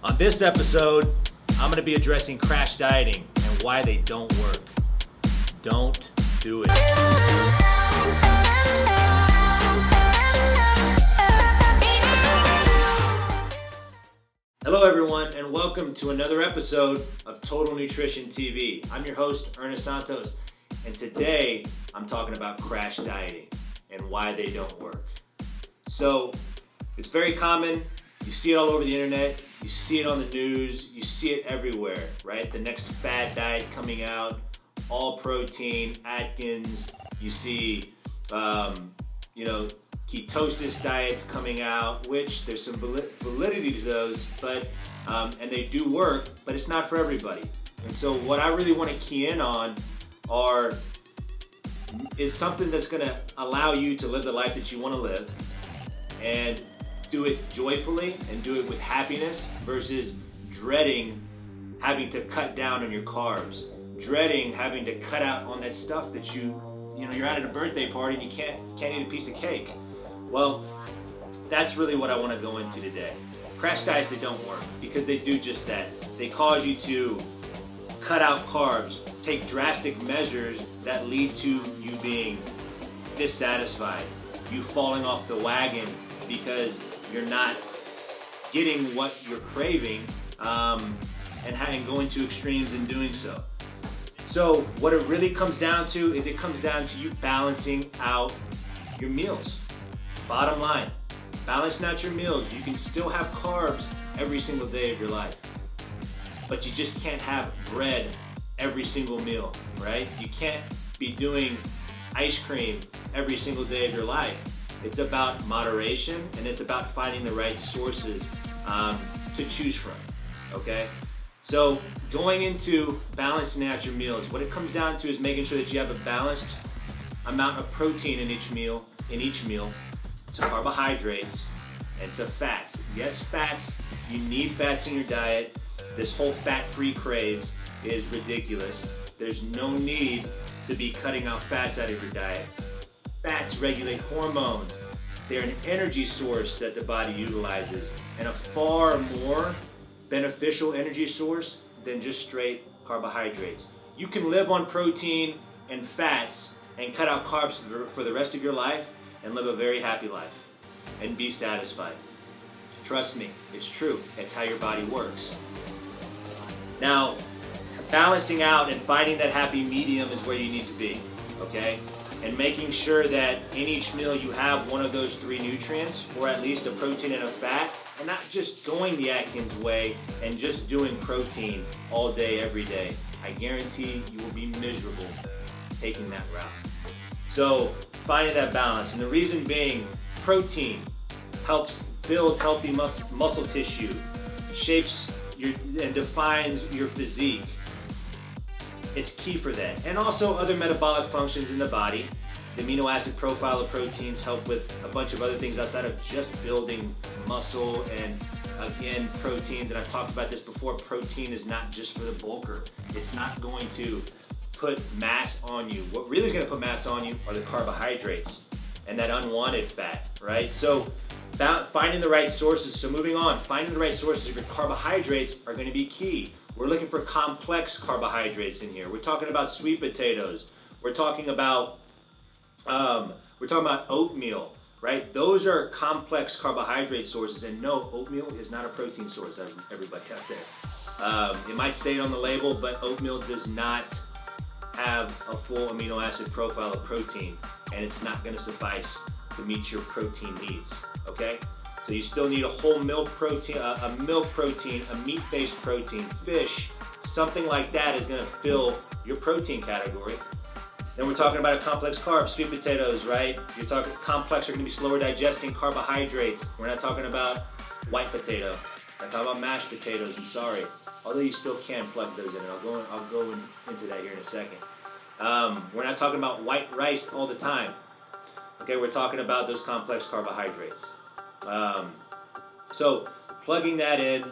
On this episode, I'm going to be addressing crash dieting and why they don't work. Don't do it. Hello everyone, and welcome to another episode of Total Nutrition TV. I'm your host, Ernest Santos, and today I'm talking about crash dieting and why they don't work. So, it's very common. You see it all over the internet. You see it on the news. You see it everywhere, right? The next fad diet coming out, all protein, Atkins. You see, ketosis diets coming out, which there's some validity to those, but and they do work, but it's not for everybody. And so, what I really want to key in on is something that's going to allow you to live the life that you want to live, and do it joyfully and do it with happiness versus dreading having to cut down on your carbs, dreading having to cut out on that stuff that you're out at a birthday party and you can't eat a piece of cake. Well, that's really what I want to go into today. Crash diets, they don't work because they do just that. They cause you to cut out carbs, take drastic measures that lead to you being dissatisfied, you falling off the wagon because you're not getting what you're craving, and going to extremes in doing so. So what it really comes down to is it comes down to you balancing out your meals. Bottom line, balancing out your meals. You can still have carbs every single day of your life, but you just can't have bread every single meal, right? You can't be doing ice cream every single day of your life. It's about moderation, and it's about finding the right sources to choose from, okay? So going into balancing out your meals, what it comes down to is making sure that you have a balanced amount of protein in each meal, to carbohydrates, and to fats. Yes, fats, you need fats in your diet. This whole fat-free craze is ridiculous. There's no need to be cutting out fats out of your diet. Fats regulate hormones. They're an energy source that the body utilizes, and a far more beneficial energy source than just straight carbohydrates. You can live on protein and fats and cut out carbs for the rest of your life and live a very happy life and be satisfied. Trust me, it's true. It's how your body works. Now, balancing out and finding that happy medium is where you need to be, okay? And making sure that in each meal you have one of those three nutrients, or at least a protein and a fat, and not just going the Atkins way and just doing protein all day, every day. I guarantee you will be miserable taking that route. So finding that balance, and the reason being, protein helps build healthy muscle tissue, shapes and defines your physique. It's key for that. And also other metabolic functions in the body. The amino acid profile of proteins help with a bunch of other things outside of just building muscle. And again, proteins, and I've talked about this before, protein is not just for the bulker. It's not going to put mass on you. What really is going to put mass on you are the carbohydrates and that unwanted fat, right? So finding the right sources. So moving on, finding the right sources of your carbohydrates are going to be key. We're looking for complex carbohydrates in here. We're talking about sweet potatoes. We're talking about oatmeal, right? Those are complex carbohydrate sources, and no, oatmeal is not a protein source, everybody out there. It might say it on the label, but oatmeal does not have a full amino acid profile of protein, and it's not going to suffice to meet your protein needs, okay? So you still need a whole milk protein, a milk protein, a meat-based protein, fish, something like that is going to fill your protein category. Then we're talking about a complex carb, sweet potatoes, right? You're talking complex are going to be slower digesting carbohydrates. We're not talking about white potato. I'm talking about mashed potatoes. I'm sorry, although you still can plug those in, and I'll go into that here in a second. We're not talking about white rice all the time. Okay, we're talking about those complex carbohydrates. So plugging that in,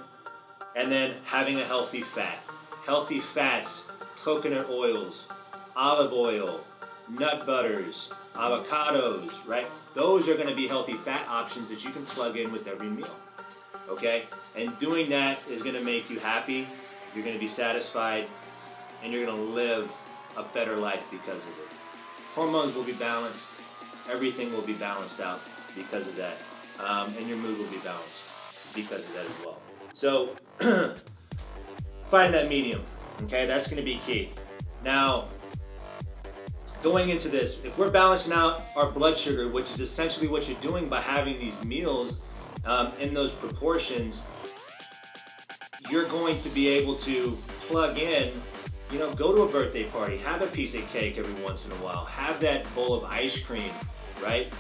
and then having a healthy fat. Healthy fats, coconut oils, olive oil, nut butters, avocados, right? Those are going to be healthy fat options that you can plug in with every meal. okay? And doing that is going to make you happy, you're going to be satisfied, and you're going to live a better life because of it. Hormones will be balanced, everything will be balanced out because of that, and your mood will be balanced because of that as well. So find that medium, okay? That's going to be key. Now, going into this, if we're balancing out our blood sugar, which is essentially what you're doing by having these meals in those proportions, you're going to be able to plug in, go to a birthday party, have a piece of cake every once in a while, have that bowl of ice cream, right?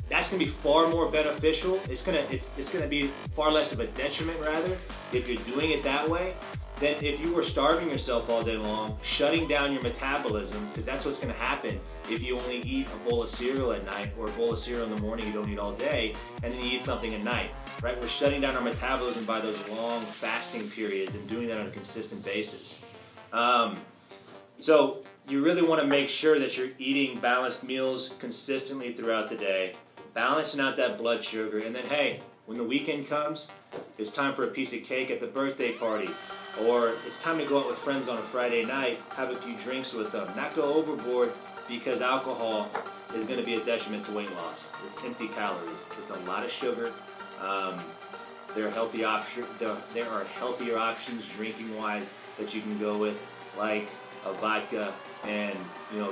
That's going to be far more beneficial. It's going to be far less of a detriment, rather, if you're doing it that way, than if you were starving yourself all day long, shutting down your metabolism, because that's what's going to happen if you only eat a bowl of cereal at night, or a bowl of cereal in the morning you don't eat all day, and then you eat something at night, right? We're shutting down our metabolism by those long fasting periods and doing that on a consistent basis. So you really want to make sure that you're eating balanced meals consistently throughout the day, balancing out that blood sugar, and then hey, when the weekend comes, it's time for a piece of cake at the birthday party, or it's time to go out with friends on a Friday night, have a few drinks with them, not go overboard, because alcohol is going to be a detriment to weight loss. It's empty calories. It's a lot of sugar. There are healthier options drinking-wise that you can go with, like a vodka and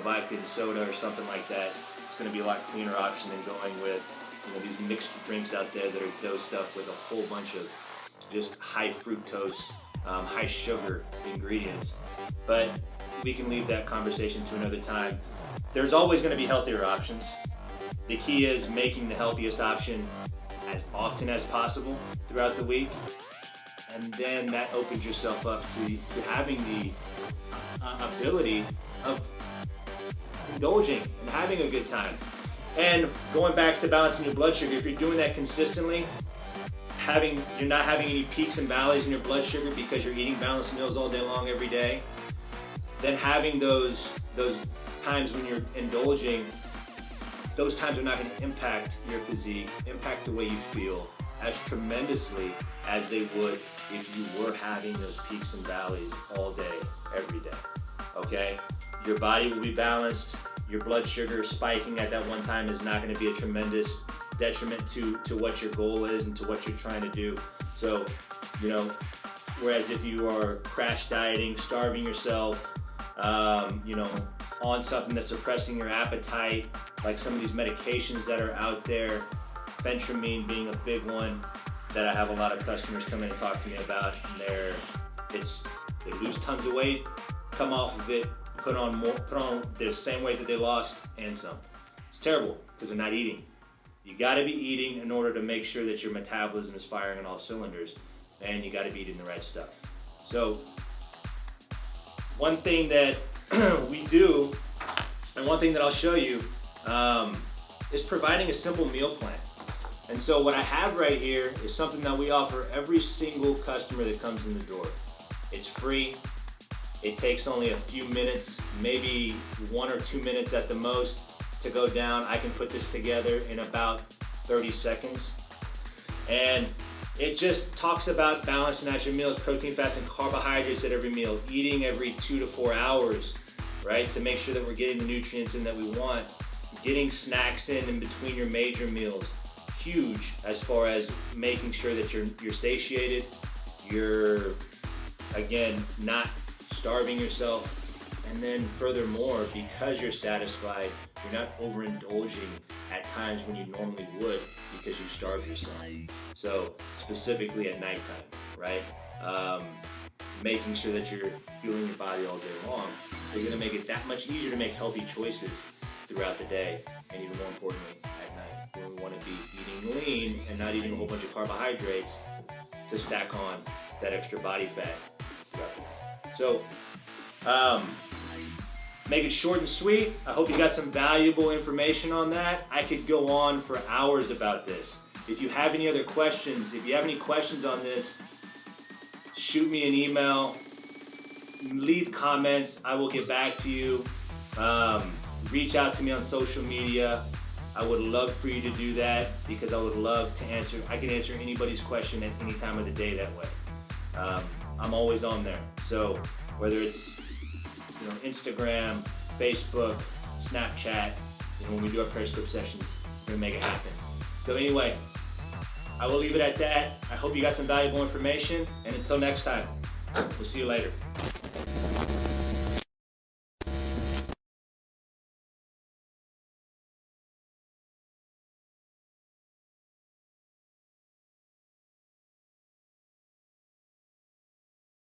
vodka and soda or something like that. It's going to be a lot cleaner option than going with these mixed drinks out there that are dosed up with a whole bunch of just high fructose, high sugar ingredients. But we can leave that conversation to another time. There's always going to be healthier options. The key is making the healthiest option as often as possible throughout the week, and then that opens yourself up to having the ability of indulging and having a good time. And going back to balancing your blood sugar, if you're doing that consistently, you're not having any peaks and valleys in your blood sugar because you're eating balanced meals all day long every day, then having those times when you're indulging, those times are not going to impact your physique, impact the way you feel as tremendously as they would if you were having those peaks and valleys all day, every day, okay? Your body will be balanced. Your blood sugar spiking at that one time is not going to be a tremendous detriment to what your goal is and to what you're trying to do. So, whereas if you are crash dieting, starving yourself, on something that's suppressing your appetite, like some of these medications that are out there, phentermine being a big one that I have a lot of customers come in and talk to me about, and they lose tons of weight, come off of it, put on the same weight that they lost and some. It's terrible because they're not eating. You got to be eating in order to make sure that your metabolism is firing on all cylinders, and you got to be eating the right stuff. So one thing that we do, and one thing that I'll show you, is providing a simple meal plan. And so what I have right here is something that we offer every single customer that comes in the door. It's free. It takes only a few minutes, maybe 1 or 2 minutes at the most to go down. I can put this together in about 30 seconds. And it just talks about balancing out your meals, protein, fats, and carbohydrates at every meal, eating every 2 to 4 hours, right, to make sure that we're getting the nutrients in that we want, getting snacks in between your major meals, huge as far as making sure that you're satiated, you're, again, not starving yourself, and then furthermore, because you're satisfied, you're not overindulging at times when you normally would because you starve yourself. So specifically at nighttime, right? Making sure that you're fueling your body all day long, you're gonna make it that much easier to make healthy choices throughout the day, and even more importantly, at night, when we wanna be eating lean and not eating a whole bunch of carbohydrates to stack on that extra body fat throughout the day. So, make it short and sweet. I hope you got some valuable information on that. I could go on for hours about this. If you have any other questions, if you have any questions on this, shoot me an email, leave comments, I will get back to you. Reach out to me on social media. I would love for you to do that because I would love to answer. I can answer anybody's question at any time of the day that way. I'm always on there. So whether it's Instagram, Facebook, Snapchat, when we do our Periscope sessions, we're gonna make it happen. So anyway, I will leave it at that. I hope you got some valuable information, and until next time, we'll see you later.